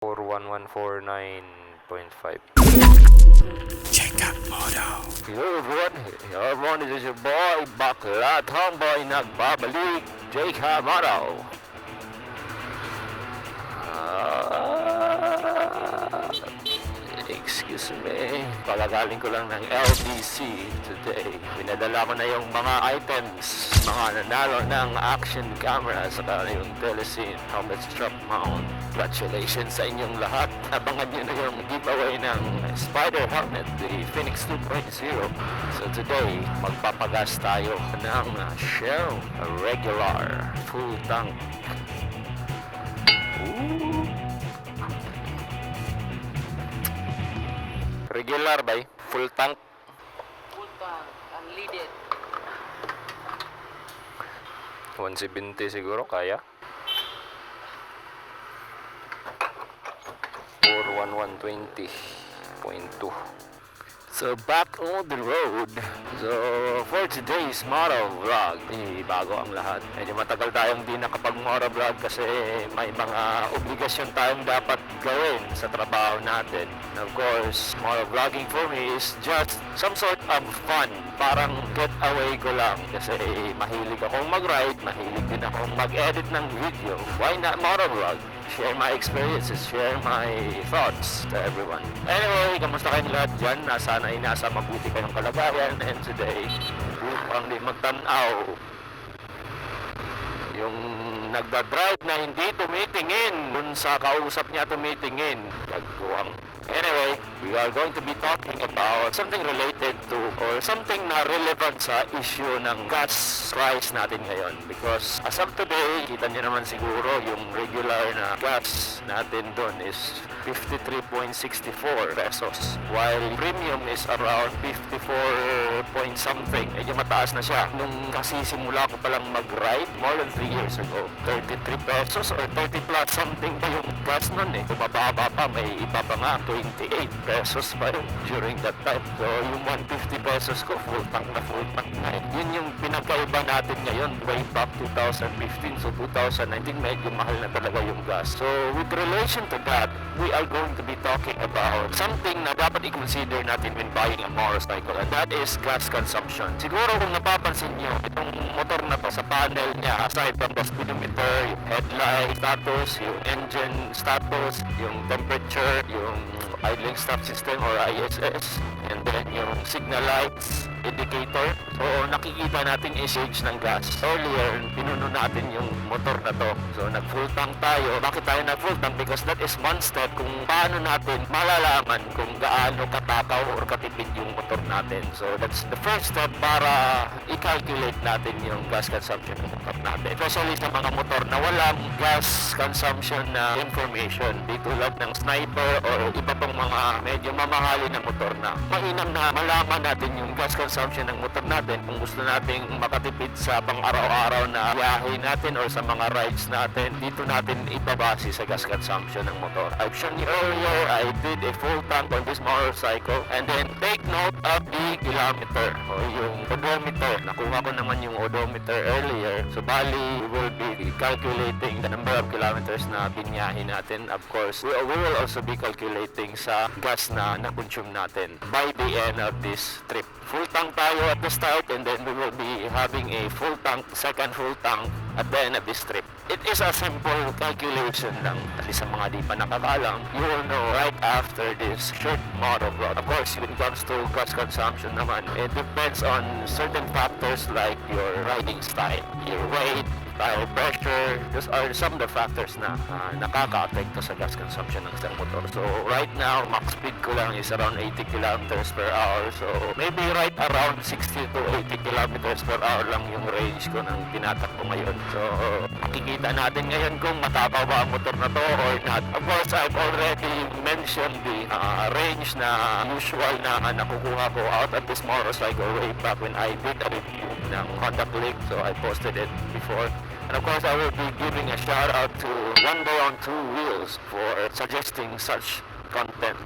41149.5. JCUTMoto. Hello everyone, this is your boy Bakla Tomboy nagbabalik, JCUTMoto. Excuse me, pagagaling ko lang ng LBC today. Pinadala ko na yung mga items, mga nanalo ng action camera saka yung telecine helmet strap mount. Congratulations sa inyong lahat. Abangan nyo na yung giveaway ng Spider helmet, the Phoenix 2.0. So today, magpapagas tayo ng Shell regular full tank. Ooh. Regular ba? Full tank? Full tank, unleaded. 170 siguro kaya? Or 1120.2. So back on the road. So for today's motovlog, bago ang lahat. Medyo matagal tayong di nakapag-motovlog kasi may mga obligasyon tayong dapat gawin sa trabaho natin. And of course, motovlogging for me is just some sort of fun. Parang getaway ko lang kasi mahilig akong mag-ride, mahilig din akong mag-edit ng video. Why not motovlog? Share my experiences, share my thoughts to everyone. Anyway, kamusta kayong lahat dyan? Sana ay nasa mabuti kayong kalagayan. And today, upang di magtanaw yung nagdadrive na hindi tumitingin dun sa kausap niya tumitingin. Gagawang. Anyway, we are going to be talking about something related to or something na relevant sa issue ng gas price natin ngayon. Because as of today, kita niyo naman siguro yung regular na gas natin doon is 53.64 pesos. While premium is around 54 point something. Medyo mataas na siya. Nung kasi simula ko palang mag-ride more than 3 years ago, 33 pesos or 30 plus something pa yung gas nun eh. Bumababa pa, may iba pa nga, 28 pesos pa yun during that time. So yung 150 pesos ko, full tank na eh. Yun yung pinagkaiba natin ngayon, way back 2015. So 2019, medyo mahal na talaga yung gas. So with relation to that, we are going to be talking about something na dapat i-consider natin when buying a motorcycle, and that is gas consumption. Siguro kung napapansin nyo, itong motor na to sa panel niya, aside from the speedometer, yung headlight status, yung engine status, yung temperature, yung idling stop system or ISS, and then yung signal lights, indicator. So nakikita natin usage ng gas. Earlier, pinuno natin yung motor na to. So nag full tank tayo. Bakit tayo nag full tank? Because that is one step kung paano natin malalaman kung gaano katakaw or katipid yung motor natin. So that's the first step para i-calculate natin yung gas consumption ng motor natin. Especially sa mga motor na walang gas consumption na information. Di tulad ng sniper or iba pang mga medyo mamahali na motor na mainam na malaman natin yung gas consumption ng motor natin kung gusto nating makatipid sa pang-araw-araw na biyahe natin or sa mga rides natin. Dito natin ibabase sa gas consumption ng motor. I've shown you earlier, I did a full tank on this motorcycle, and then take note of the kilometer o yung odometer. Nakuha ko naman yung odometer earlier. So bali, we will be calculating the number of kilometers na binyahe natin. Of course, we will also be calculating sa gas na na-consume natin by the end of this trip. Full tank tayo at the start, and then we will be having a full tank, second full tank at the end of this trip. It is a simple calculation lang. At least sa mga di pa nakakalam, you will know right after this short motovlog. Of course, when it comes to gas consumption naman, it depends on certain factors like your riding style, your weight, tire pressure. Those are some of the factors na nakaka-apekto sa gas consumption ng isang motor. So right now, max speed ko lang is around 80 kilometers per hour. So maybe right around 60 to 80 kilometers per hour lang yung range ko ng tinatakbo ngayon. So makikita natin ngayon kung mataba ba ang motor na to or not. Of course, I've already mentioned the range na usual na nakukuha ko out of this motorcycle way back when I did a review ng Honda Click. So I posted it before. And of course, I will be giving a shout out to One Day on Two Wheels for suggesting such content.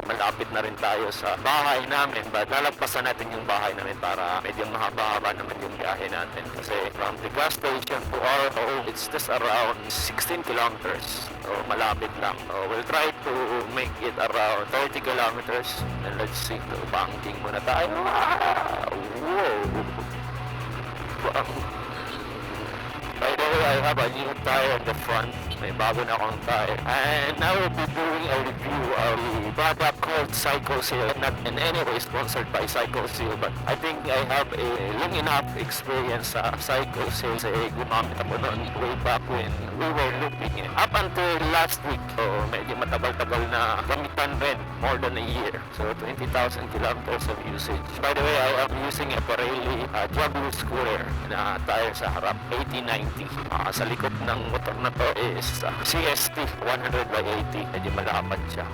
Malapit na rin tayo sa bahay namin, but lalagpasan natin yung bahay namin para medyo mahaba-haba naman yung biyahe natin. Kasi from the gas station to our home, it's just around 16 kilometers. So malapit lang. So we'll try to make it around 30 kilometers. And let's see. So banking muna tayo. Wow! Wow! By the way, I have a new tire on the front. May bago na akong tire. And I will be doing a review of the product called Psycho-Seal. Not in any way sponsored by Psycho-Seal, but I think I have a long enough experience sa Psycho-Seal. Kasi gumamit ako noon way back when we were looking. Up until last week, so medyo matagal-tagal na gamitan rin. More than a year. So 20,000 kilometers of usage. By the way, I am using a Pirelli Diablo scooter na tire sa harap, 80-90. Sa likod ng motor na to is CST 100/80. Medyo malapad siya.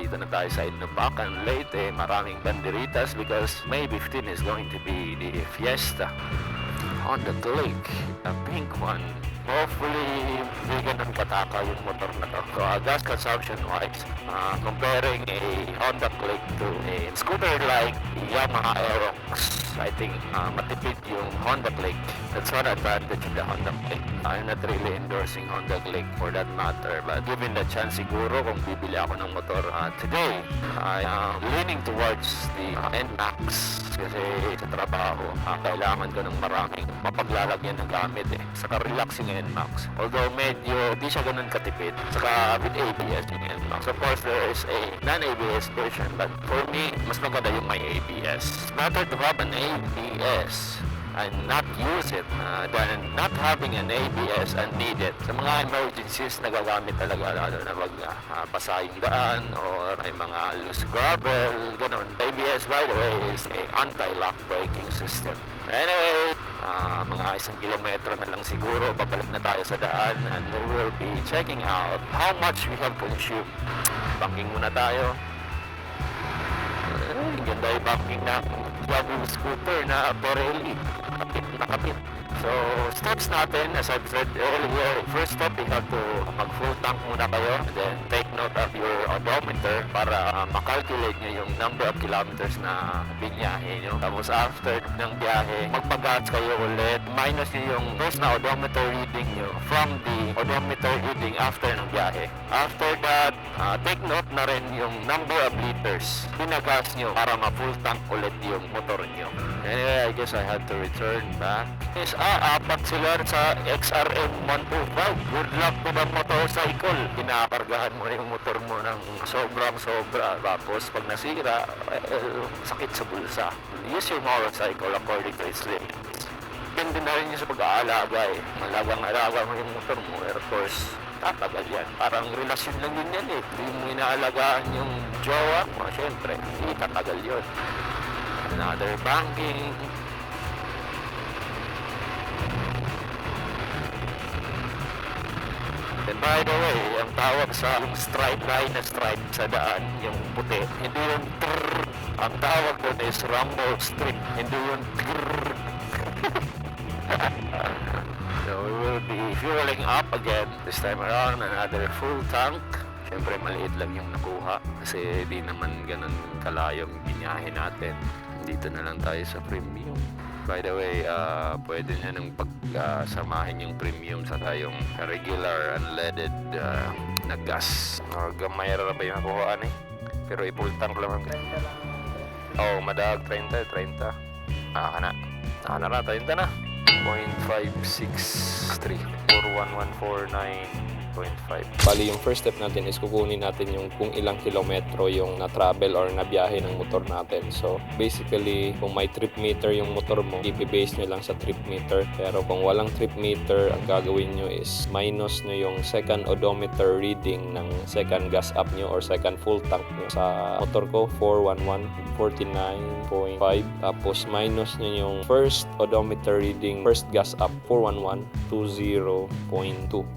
Dito na tayo sa Inupacan, Leyte. Maraming banderitas because May 15 is going to be the fiesta. On the Click, a pink one. Hopefully, hindi ganun kataka yung motor na to. So, gas consumption wise, comparing a Honda Click to a scooter like Yamaha Aerox, I think matipid yung Honda Click. That's one advantage of the Honda Click. I'm not really endorsing Honda Click for that matter, but given the chance siguro kung bibili ako ng motor today, I am leaning towards the NMAX kasi sa trabaho, kailangan ko ng maraming mapaglalagyan ng gamit saka relaxing NMAX. Although medyo di siya ganun katipid, saka with ABS yung NMAX. Of course, there is a non-ABS version, but for me, mas maganda yung may ABS. It's better to have an ABS and not use it than not having an ABS and need it. Sa mga emergencies, nagagamit talaga lalo na basa yung daan or may mga loose gravel, ganun. ABS, by the way, is a anti-lock braking system. Anyway, mga 1 kilometro na lang siguro, babalik na tayo sa daan and we will be checking out how much we have consumed. Banking muna tayo. Ganda yung banking na Diablo scooter na Pirelli. Nakapit. So, steps natin, as I've said earlier, first step, you have to mag-full tank muna kayo. Then, take note of your odometer para makalculate nyo yung number of kilometers na binyahe nyo. Tapos, after ng biyahe, magpag-gas kayo ulit. Minus nyo yung first na odometer reading nyo from the odometer reading after ng biyahe. After that, take note na rin yung number of liters pinagas nyo para ma-full tank ulit yung motor nyo. Anyway, I guess I had to return back. Yes, apat sila sa XRM 125. Good luck to the motorcycle. Kinakargahan mo yung motor mo ng sobrang-sobra. Tapos pag nasira, sakit sa bulsa. Use your motorcycle according to its limits. Depende na rin yun sa pag-aalaga Malagang-alaga mo yung motor mo. Of course, tatagal yan. Parang relasyon lang din yan Hindi mo inaalagaan yung jowa mo, syempre, hindi tatagal yun. Another banking. And by the way, ang tawag sa yung stripe line na stripe sa daan, yung puti, hindi yung trrrr. Ang tawag doon is rumble strip, hindi yung trrrr. So we will be fueling up again. This time around, another full tank. Siyempre maliit lang yung nakuha kasi di naman ganun kalayong binyahe natin. Dito na lang tayo sa premium. By the way, pwede nyo nang pagsamahin yung premium sa tayong regular unleaded na gas. Gamay ra ba yung nakuhaan pero i-full tank lang. Oh, madag 30. Kana ra 30 na. 0.563 41149.5. Bali, yung first step natin is kukunin natin yung kung ilang kilometro yung na-travel or na-biyahe ng motor natin. So, basically, kung may trip meter yung motor mo, i-base nyo lang sa trip meter. Pero kung walang trip meter, ang gagawin nyo is minus nyo yung second odometer reading ng second gas up nyo or second full tank nyo. Sa motor ko, 411.49.5. Tapos, minus nyo yung first odometer reading, first gas up, 411.20.2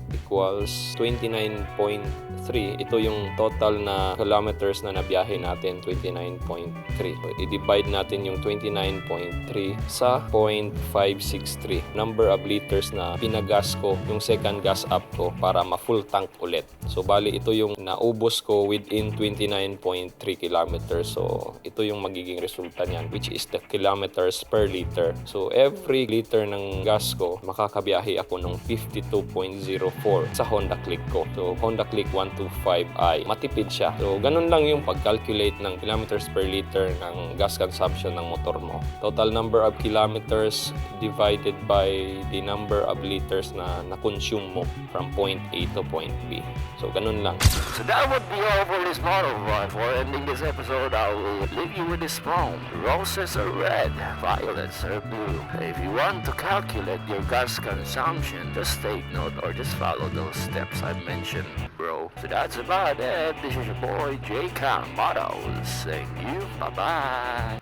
equals 29.3. Ito yung total na kilometers na nabiyahe natin, 29.3. So, i-divide natin yung 29.3 sa 0.563. Number of liters na pinagas ko yung second gas up ko para ma-full tank ulit. So, bali ito yung naubos ko within 29.3 kilometers. So, ito yung magiging resulta niyan, which is the kilometers per liter. So, every liter ng gas ko, makakabiyahe ako ng 52.04 sa Honda Click ko. So, Honda Click 125i. Matipid siya. So, ganun lang yung pag-calculate ng kilometers per liter ng gas consumption ng motor mo. Total number of kilometers divided by the number of liters na na-consume mo from point A to point B. So, ganun lang. So that would be all for this motovlog. For ending this episode, I will leave you with this poem. Roses are red, violets are blue. If you want to calculate your gas consumption, just take note or just follow those steps I mentioned, bro. So that's about it. This is your boy JCUTMoto saying you bye-bye.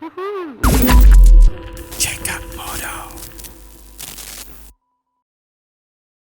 JCUTMoto.